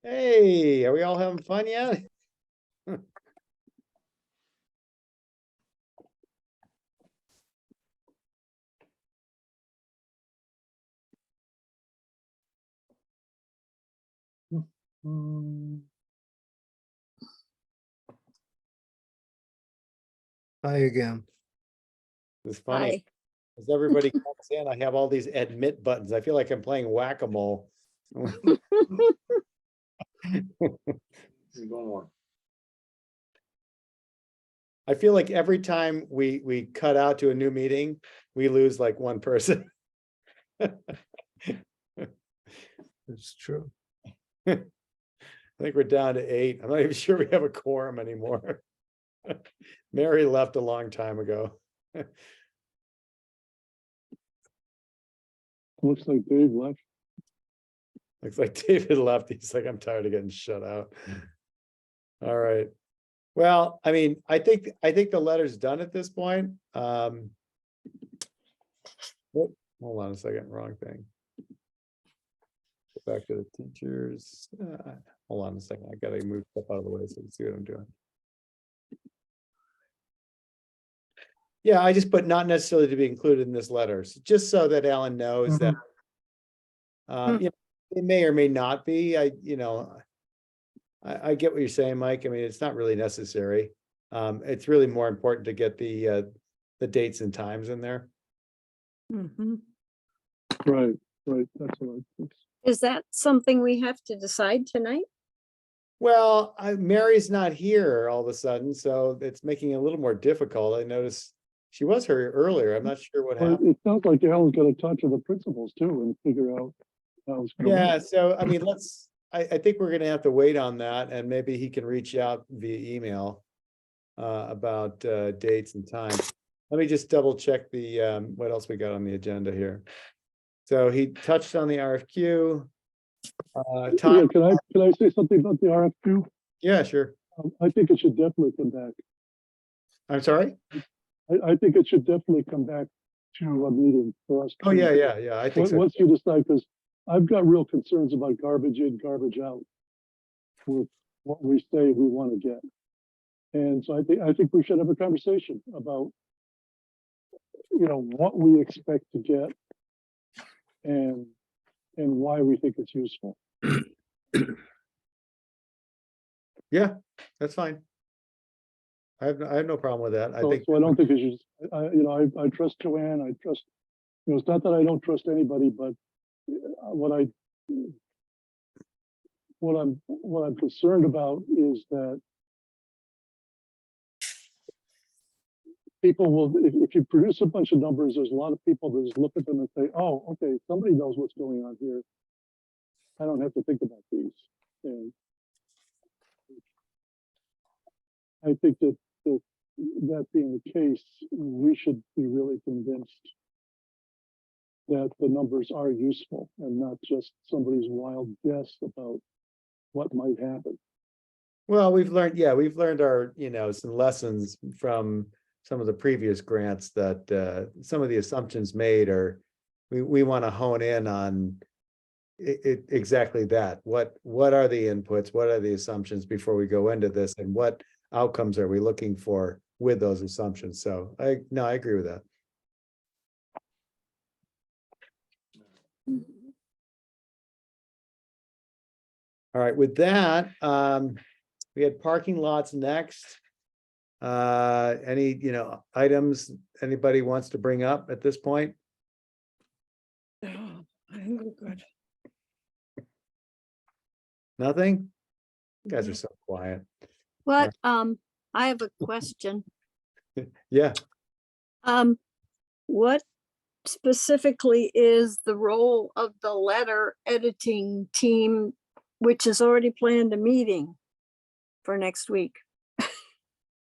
Hey, are we all having fun yet? Hi again. It's funny. Hi. As everybody comes in, I have all these admit buttons. I feel like I'm playing whack-a-mole. I feel like every time we cut out to a new meeting, we lose like one person. It's true. I think we're down to 8. I'm not even sure we have a quorum anymore. Mary left a long time ago. Looks like Dave left. Looks like David left. He's like, I'm tired of getting shut out. All right. Well, I mean, I think the letter's done at this point. Hold on a second, wrong thing. Go back to the teachers. Hold on a second. I gotta move stuff out of the way so you can see what I'm doing. Yeah, I just put not necessarily to be included in this letter, so just so that Alan knows that you know, it may or may not be. I get what you're saying, Mike. I mean, it's not really necessary. It's really more important to get the dates and times in there. Right, that's what Is that something we have to decide tonight? Well, Mary's not here all of a sudden, so it's making it a little more difficult. I noticed she was here earlier. I'm not sure what happened. it sounds like Alan's got to talk to the principals too and figure out how it's going. Yeah, so I mean, I think we're gonna have to wait on that, and maybe he can reach out via email about dates and times. Let me just double check the what else we got on the agenda here. So he touched on the RFQ. Tom, Yeah, can I say something about the RFQ? yeah, sure. I think it should definitely come back. I'm sorry. I think it should definitely come back to a meeting for us. Oh, yeah. I think so. Once you decide, because I've got real concerns about garbage in, garbage out with what we say we want to get. And so I think we should have a conversation about, what we expect to get and why we think it's useful. Yeah, that's fine. I have no problem with that. I think So I don't think it should. I trust Joanne. I trust. It's not that I don't trust anybody, but what I'm concerned about is that people will, if you produce a bunch of numbers, there's a lot of people that just look at them and say, oh, okay, somebody knows what's going on here. I don't have to think about these. And I think that being the case, we should be really convinced that the numbers are useful and not just somebody's wild guess about what might happen. well, we've learned our, some lessons from some of the previous grants that some of the assumptions made are, we want to hone in on exactly that. What are the inputs? What are the assumptions before we go into this, and what outcomes are we looking for with those assumptions? So I agree with that. All right, with that, we had parking lots next. Any, items anybody wants to bring up at this point? Oh, I think we're good. Nothing? You guys are so quiet. What, I have a question. Yeah. What specifically is the role of the letter editing team, which has already planned a meeting for next week?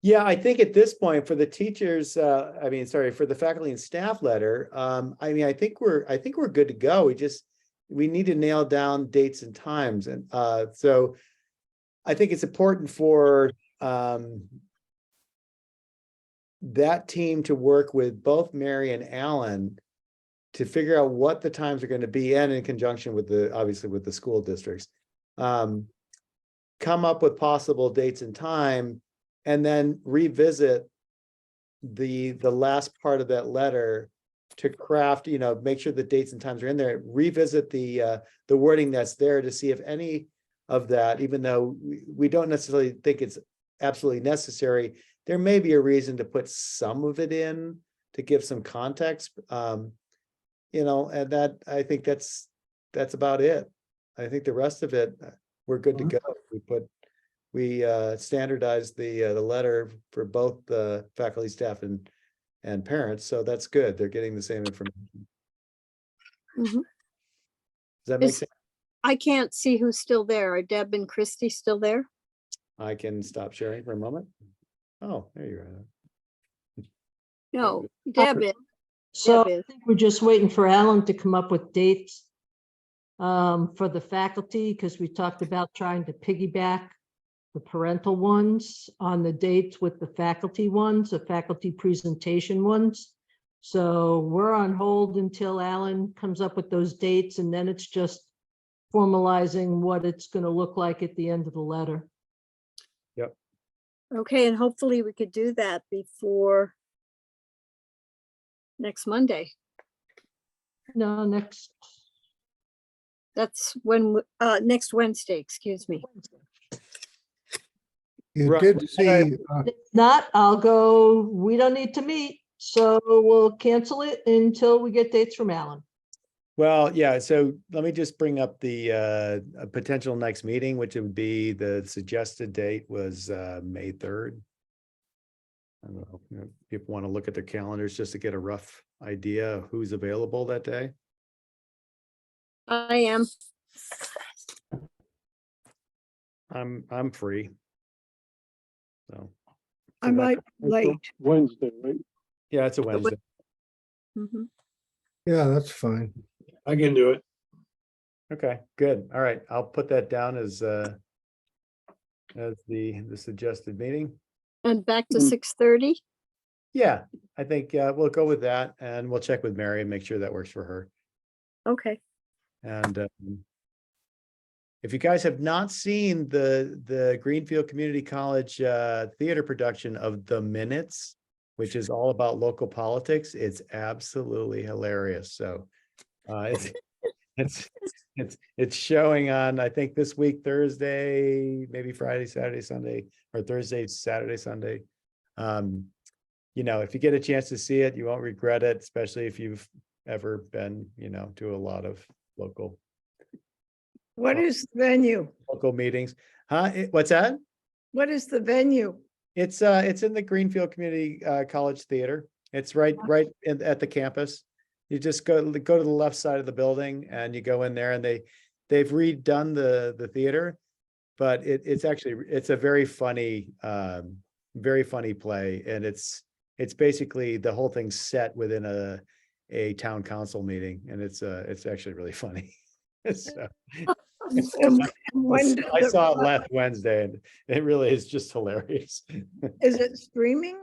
Yeah, I think at this point for the teachers, for the faculty and staff letter, I think we're good to go. We need to nail down dates and times. And so I think it's important for that team to work with both Mary and Alan to figure out what the times are going to be, and in conjunction with obviously with the school districts. come up with possible dates and time, and then revisit the last part of that letter to craft, make sure the dates and times are in there, revisit the wording that's there to see if any of that, even though we don't necessarily think it's absolutely necessary, there may be a reason to put some of it in to give some context. And that, I think that's about it. I think the rest of it, we're good to go. We standardized the letter for both the faculty, staff, and parents, so that's good. They're getting the same information. Mhm. Does that make Is- sense? I can't see who's still there. Are Deb and Christy still there? I can stop sharing for a moment. Oh, there you are. No, Deb is. So Deb I is. think we're just waiting for Alan to come up with dates for the faculty, because we talked about trying to piggyback the parental ones on the dates with the faculty ones, the faculty presentation ones. So we're on hold until Alan comes up with those dates, and then it's just formalizing what it's going to look like at the end of the letter. Okay, and hopefully we could do that before next Monday. No, next. That's when, next Wednesday, excuse me. You Right, did we see, If not, I'll go, we don't need to meet, so we'll cancel it until we get dates from Alan. Well, yeah, so let me just bring up the a potential next meeting, which would be, the suggested date was May 3rd. I don't know, if people want to look at their calendars just to get a rough idea of who's available that day. I am. I'm free. So. I So that- might late. Wednesday, right? Yeah, it's a Wednesday. Mhm. yeah, that's fine. I can do it. Okay, good. All right, I'll put that down as the suggested meeting. And back to Mm. 6:30? Yeah, I think we'll go with that, and we'll check with Mary and make sure that works for her. Okay. And if you guys have not seen the Greenfield Community College theater production of The Minutes, which is all about local politics, it's absolutely hilarious. So it's showing on, I think, this week, Thursday, maybe Friday, Saturday, Sunday, or Thursday, Saturday, Sunday. If you get a chance to see it, you won't regret it, especially if you've ever been, to a lot of local What is the venue? meetings. What's that? What is the venue? It's in the Greenfield Community College Theater. It's right at the campus. You just go to the left side of the building and you go in there, and they've redone the theater, but it's a very funny play, and it's basically the whole thing's set within a town council meeting, and it's actually really funny. So, And when does I saw it last Wednesday, and it really is just hilarious. Is it streaming?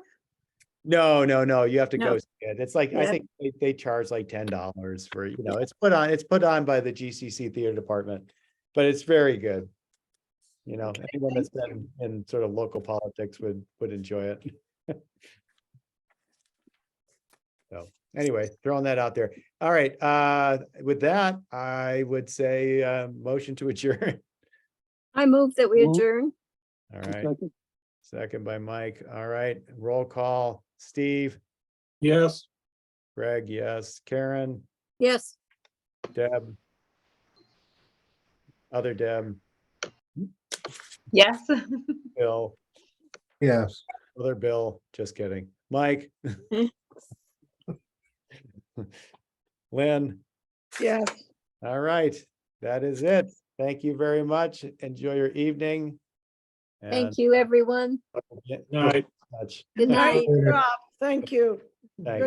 No, you have to No. go see it. It's like, I Yeah. think they charge like $10 for, it's put on by the GCC theater department, but it's very good. Anyone that's been in sort of local politics would enjoy it. So anyway, throwing that out there. All right, with that, I would say motion to adjourn. I move that we Move. adjourn. All right, Second. second by Mike. All right, roll call. Steve, Yes. Greg, yes. Karen, Yes. Deb. Other Deb, Yes. Bill, Yes. other Bill, just kidding. Mike. Lynn. Yes. All right, that is it. Thank you very much. Enjoy your evening. Thank you, everyone. And- Night. Much. Good night. Rob, thank you. Thanks.